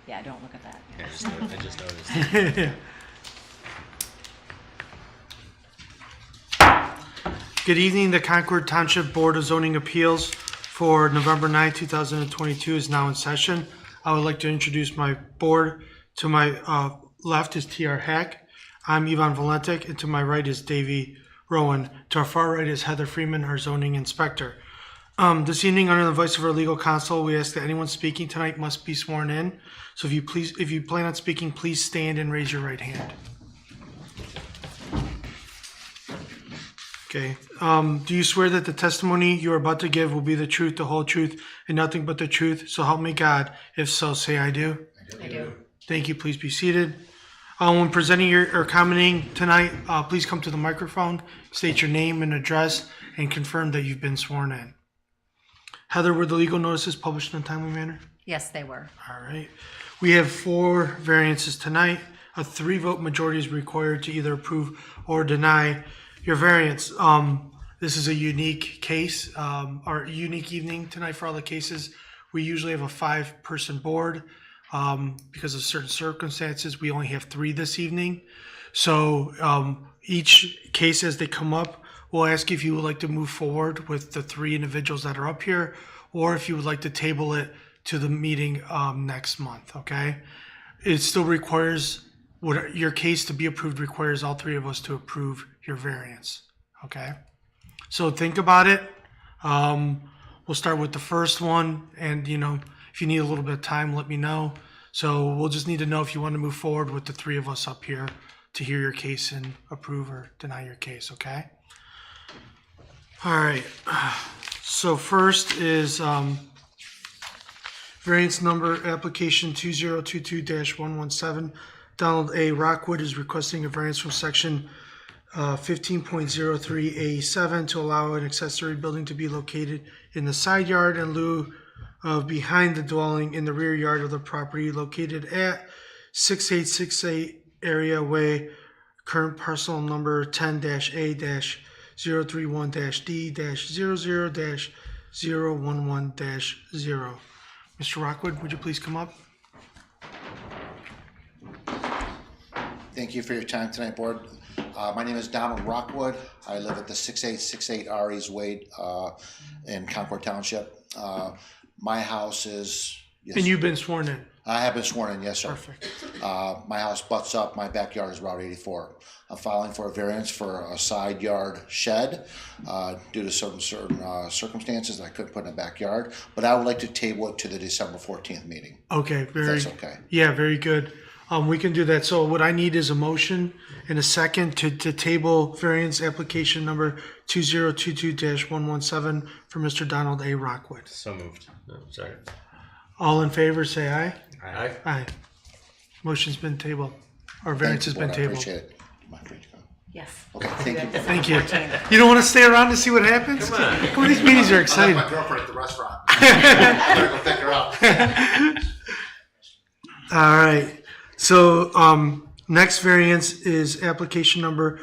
Yeah, don't look at that. Yeah, I just noticed. Good evening. The Concord Township Board of Zoning Appeals for November 9, 2022 is now in session. I would like to introduce my board. To my left is T.R. Hack. I'm Ivan Valentik, and to my right is Davey Rowan. To our far right is Heather Freeman, our zoning inspector. This evening, under the advice of our legal counsel, we ask that anyone speaking tonight must be sworn in. So if you plan on speaking, please stand and raise your right hand. Okay. Do you swear that the testimony you are about to give will be the truth, the whole truth, and nothing but the truth? So help me God. If so, say I do. I do. Thank you. Please be seated. When presenting or commenting tonight, please come to the microphone, state your name and address, and confirm that you've been sworn in. Heather, were the legal notices published in a timely manner? Yes, they were. All right. We have 4 variances tonight. A 3-vote majority is required to either approve or deny your variance. This is a unique case, or unique evening tonight for all the cases. We usually have a 5-person board. Because of certain circumstances, we only have 3 this evening. So each case as they come up, we'll ask if you would like to move forward with the 3 individuals that are up here, or if you would like to table it to the meeting next month, okay? It still requires, your case to be approved requires all 3 of us to approve your variance, okay? So think about it. We'll start with the first one, and if you need a little bit of time, let me know. So we'll just need to know if you want to move forward with the 3 of us up here to hear your case and approve or deny your case, okay? All right. So first is variance number application 2022-117. Donald A. Rockwood is requesting a variance from section 15.03A7 to allow an accessory building to be located in the side yard in lieu of behind the dwelling in the rear yard of the property located at 6868 Area Way, current parcel number 10-A-031-D-00-011-0. Mr. Rockwood, would you please come up? Thank you for your time tonight, Board. My name is Donald Rockwood. I live at the 6868 Aries Way in Concord Township. My house is... Yes, And you've been sworn in? I have been sworn in, yes, sir. Perfect. My house butts up. My backyard is Route 84. I'm filing for a variance for a side yard shed due to certain circumstances that I couldn't put in the backyard. But I would like to table it to the December 14th meeting. Okay, That's okay. Yeah, very good. We can do that. So what I need is a motion and a second to table variance application number 2022-117 for Mr. Donald A. Rockwood. So moved. No, sorry. All in favor, say aye. Aye. Aye. Motion's been tabled, or variance has been I tabled. appreciate it. Am I free to go? Yes. Okay, thank you. Thank you. You don't want to stay around to see what happens? Come on, these meetings are exciting. I left my girlfriend at the restaurant. I'm gonna go pick her up. All right. So next variance is application number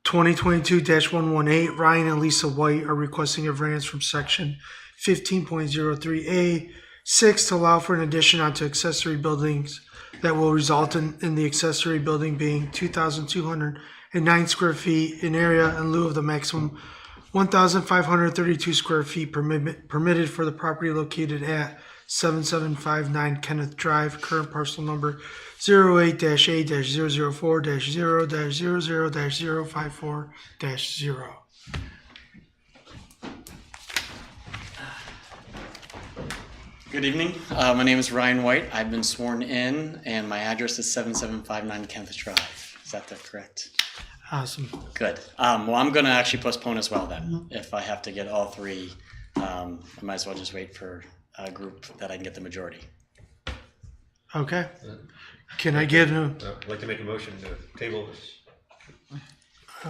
2022-118. Ryan and Lisa White are requesting a variance from section 15.03A6 to allow for an addition onto accessory buildings that will result in the accessory building being 2,209 square feet in area in lieu of the maximum 1,532 square feet permitted for the property located at 7759 Kenneth Drive, current parcel number 08-A-004-000-054-0. Good evening. My name is Ryan White. I've been sworn in, and my address is 7759 Kenneth Drive. Is that correct? Awesome. Good. Well, I'm going to actually postpone as well then. If I have to get all 3, I might as well just wait for a group that I can get the majority. Okay. Can I get a I'd like to make a motion to table this.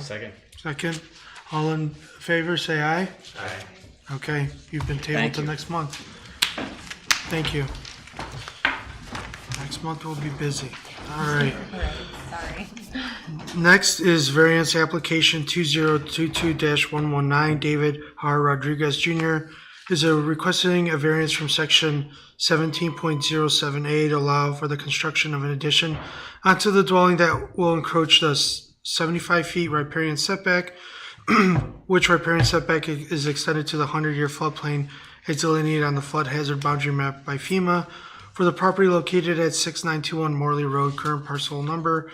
Second. second? All in favor, say aye. Aye. Okay, you've been tabled Thank to you. next month. Thank you. Next month we'll be busy. All right. Sorry. Next is variance application 2022-119, David R. Rodriguez Jr. is requesting a variance from section 17.078 to allow for the construction of an addition onto the dwelling that will encroach the 75 feet riparian setback, which riparian setback is extended to the 100-year floodplain as delineated on the flood hazard boundary map by FEMA for the property located at 6921 Morley Road, current parcel number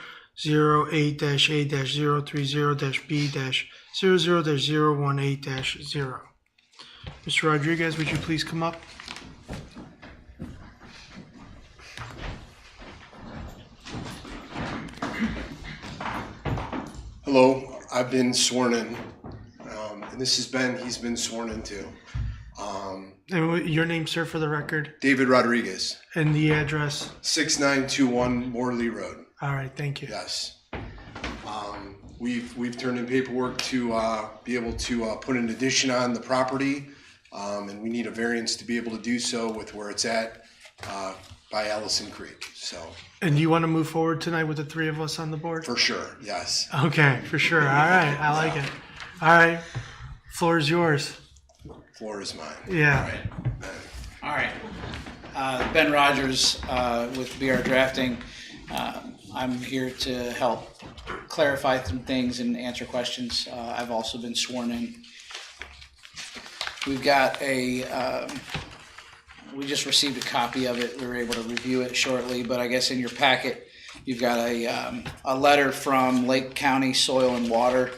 08-A-030-B-00-018-0. Mr. Rodriguez, would you please come up? Hello, I've been sworn in, and this is Ben. He's been sworn in too. And your name, sir, for the record, David Rodriguez, and the address. 6921 Morley Road. All right, thank you. Yes. We've turned in paperwork to be able to put an addition on the property, and we need a variance to be able to do so with where it's at by Allison Creek. So And do you want to move forward tonight with the three of us on the board? for sure, yes. Okay, for sure. All right, I like it. All right, floor is yours. Floor is mine. Yeah. All right. Ben Rogers with BR Drafting. I'm here to help clarify some things and answer questions. I've also been sworn in. We've got we just received a copy of it. We were able to review it shortly, but I guess in your packet, you've got a letter from Lake County Soil and Water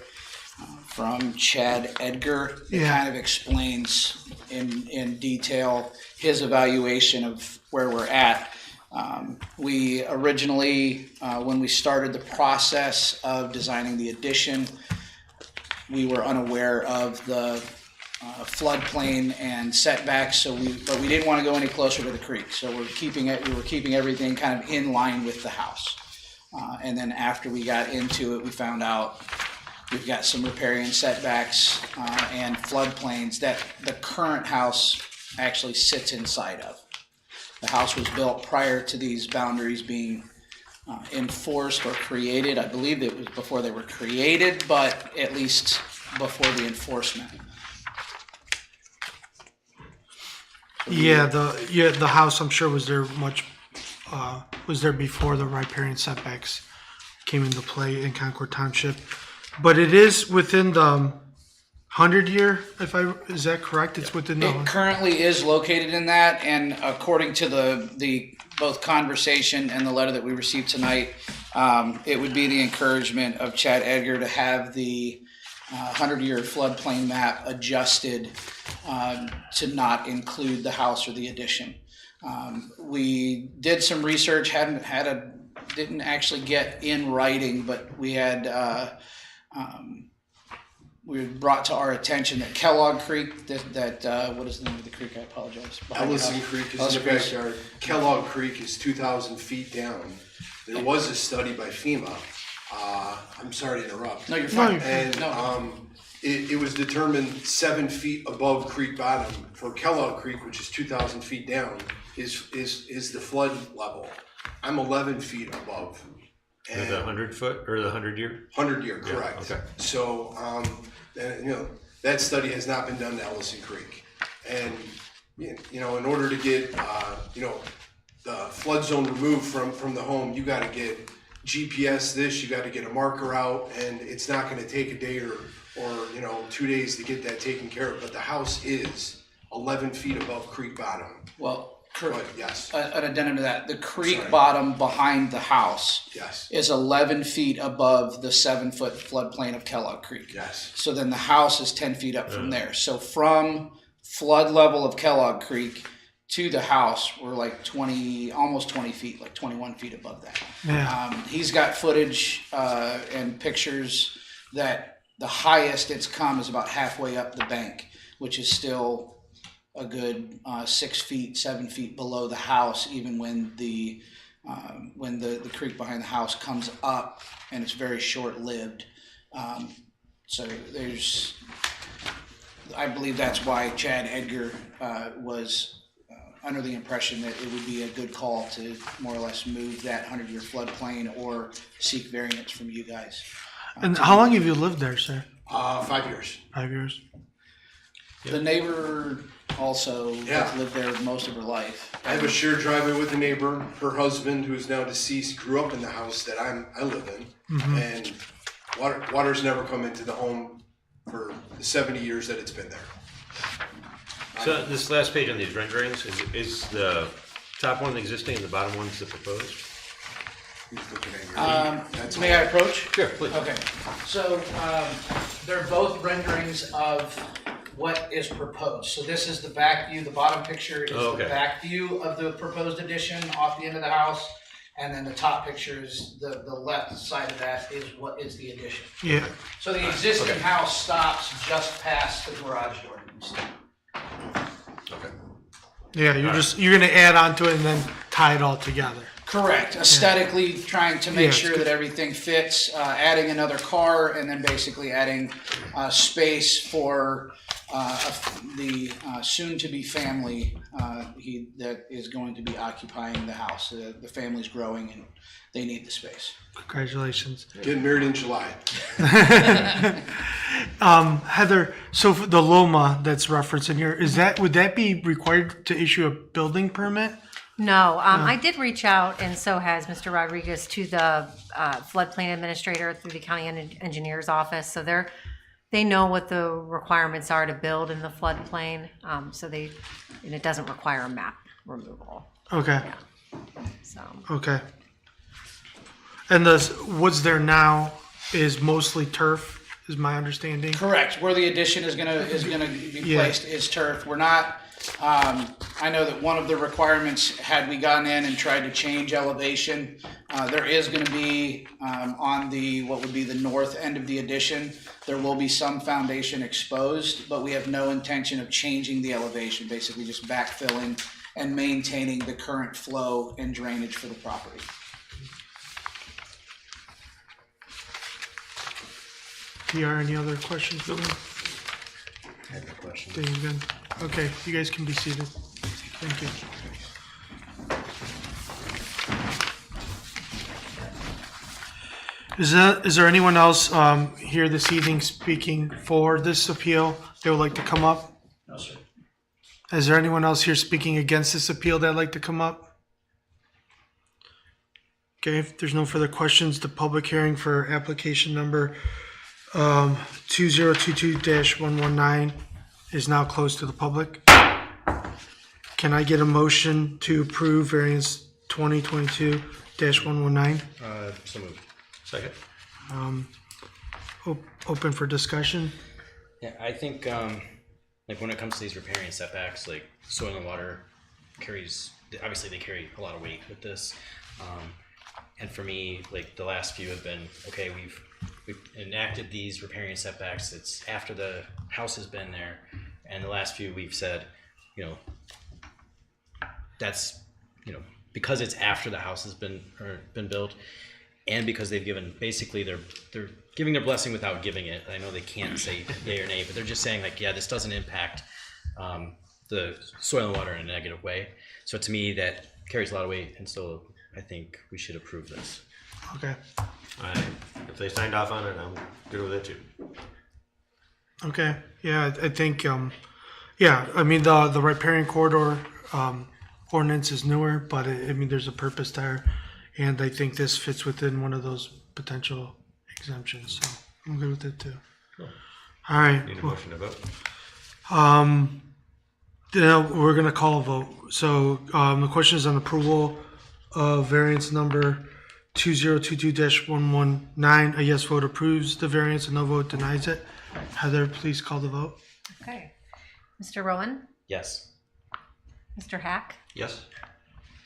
from Chad Edgar. It Yeah. kind of explains in detail his evaluation of where we're at. We originally, when we started the process of designing the addition, we were unaware of the floodplain and setbacks, but we didn't want to go any closer to the creek. So we were keeping everything kind of in line with the house. And then after we got into it, we found out we've got some riparian setbacks and floodplains that the current house actually sits inside of. The house was built prior to these boundaries being enforced or created. I believe it was before they were created, but at least before the enforcement. Yeah, the house I'm sure was there before the riparian setbacks came into play in Concord Township, but it is within the 100-year. Is that correct? It's within the. It currently is located in that, and according to the both conversation and the letter that we received tonight, it would be the encouragement of Chad Edgar to have the 100-year floodplain map adjusted to not include the house or the addition. We did some research, didn't actually get in writing, but we had we were brought to our attention that Kellogg Creek, what is the name of the creek? I apologize. Ellison Creek is in the backyard. Kellogg Creek is 2,000 feet down. There was a study by FEMA. I'm sorry to interrupt. No, you're fine. And it was determined 7 feet above creek bottom for Kellogg Creek, which is 2,000 feet down, is the flood level. I'm 11 feet above. Is it 100 foot or the 100-year? 100-year, correct. okay. So, that study has not been done to Ellison Creek. And, in order to get, the flood zone removed from the home, you gotta get GPS this, you gotta get a marker out, and it's not gonna take a day or 2 days to get that taken care of. But the house is 11 feet above creek bottom. Well, But yes, an addendum to that. The creek Sorry. bottom behind the house yes, is 11 feet above the 7-foot floodplain of Kellogg Creek. yes. So then the house is 10 feet up from there. So from flood level of Kellogg Creek to the house, we're like almost 20 feet, like 21 feet above that. Yeah. He's got footage and pictures that the highest it's come is about halfway up the bank, which is still a good 6 feet, 7 feet below the house, even when the creek behind the house comes up, and it's very short-lived. So I believe that's why Chad Edgar was under the impression that it would be a good call to more or less move that 100-year floodplain or seek variance from you guys. And how long have you lived there, sir? 5 years. 5 years. The neighbor also Yeah. has lived there most of her life. I have a shared driveway with a neighbor. Her husband, who's now deceased, grew up in the house that I live in, and water's never come into the home for the 70 years that it's been there. So this last page on these renderings, is the top one existing and the bottom one's the proposed? He's looking at your That's May I approach? Sure, please. Okay, so they're both renderings of what is proposed. So this is the back view, the bottom picture is Oh, okay. the back view of the proposed addition off the end of the house. And then the top picture is the left side of that is what is the addition. Yeah, So the existing house stops just past the garage door. Okay. yeah, you're gonna add on to it and then tie it all together. Correct. Aesthetically, trying to Yeah, make it's sure good. that everything fits, adding another car, and then basically adding space for the soon-to-be family that is going to be occupying the house. The family's growing and they need the space. Congratulations. Getting married in July. Heather, so for the Loma that's referenced in here, would that be required to issue a building permit? No, I did reach out, and so has Mr. Rodriguez, to the floodplain administrator through the county engineer's office. So they know what the requirements are to build in the floodplain. And it doesn't require a map removal. Okay, So okay. And what's there now is mostly turf, is my understanding? Correct. Where the addition is gonna be Yeah. placed is turf. We're not. I know that one of the requirements, had we gone in and tried to change elevation, there is going to be on what would be the north end of the addition, there will be some foundation exposed, but we have no intention of changing the elevation. Basically, just backfilling and maintaining the current flow and drainage for the property. PR, any other questions for me? I have no question. Then you're good. Okay, you guys can be seated. Thank you. Is there anyone else here this evening speaking for this appeal that would like to come up? No, sir. Is there anyone else here speaking against this appeal that'd like to come up? Okay, if there's no further questions, the public hearing for application number 2022-119 is now closed to the public. Can I get a motion to approve variance 2022-119? So moved. Second? Open for discussion? Yeah, I think like when it comes to these riparian setbacks, like soil and water obviously they carry a lot of weight with this. And for me, like the last few have been, okay, we've enacted these riparian setbacks. It's after the house has been there, and the last few we've said, that's, because it's after the house has been built, and because they've given, basically they're giving their blessing without giving it. I know they can't say yay or nay, but they're just saying like, yeah, this doesn't impact the soil and water in a negative way. So to me, that carries a lot of weight, and so I think we should approve this. Okay. If they signed off on it, I'm good with it too. Okay, yeah, I think, yeah, I mean, the riparian corridor ordinance is newer, but I mean, there's a purpose there. And I think this fits within one of those potential exemptions, so I'm good with it too. Cool. All right. Need a motion to vote? We're gonna call a vote. So the question is on approval of variance number 2022-119. A yes vote approves the variance, a no vote denies it. Heather, please call the vote. okay, Mr. Rowan, Yes. Mr. Hack, Yes?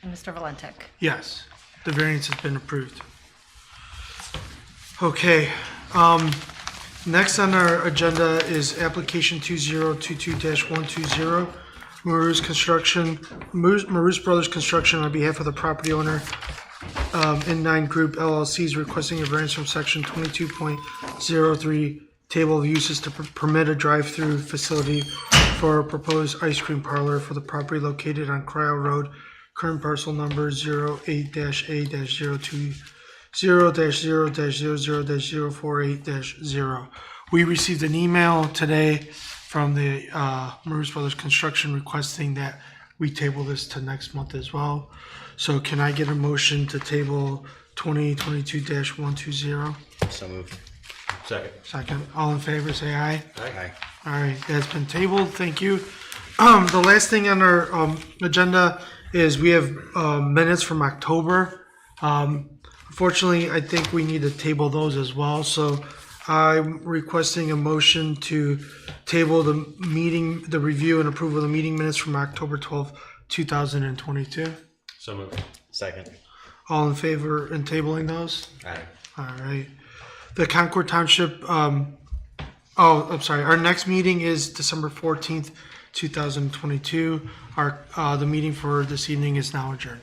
and Mr. Valentic. Yes, the variance has been approved. Okay, next on our agenda is application 2022-120, Maroos Brothers Construction on behalf of the property owner, N9 Group LLC is requesting a variance from section 22.03 table of uses to permit a drive-through facility for a proposed ice cream parlor for the property located on Cryle Road, current parcel number 08-A-020-0-00-048-0. We received an email today from the Maru's Brothers Construction requesting that we table this to next month as well. So can I get a motion to table 2022-120? So moved. Second. Second, all in favor, say aye. Aye. All right, that's been tabled. Thank you. The last thing on our agenda is we have minutes from October. Unfortunately, I think we need to table those as well. So I'm requesting a motion to table the meeting, the review and approval of the meeting minutes from October 12th, 2022. So moved. Second. All in favor in tabling those? Aye. All right. The Concord Township, I'm sorry, our next meeting is December 14th, 2022. The meeting for this evening is now adjourned.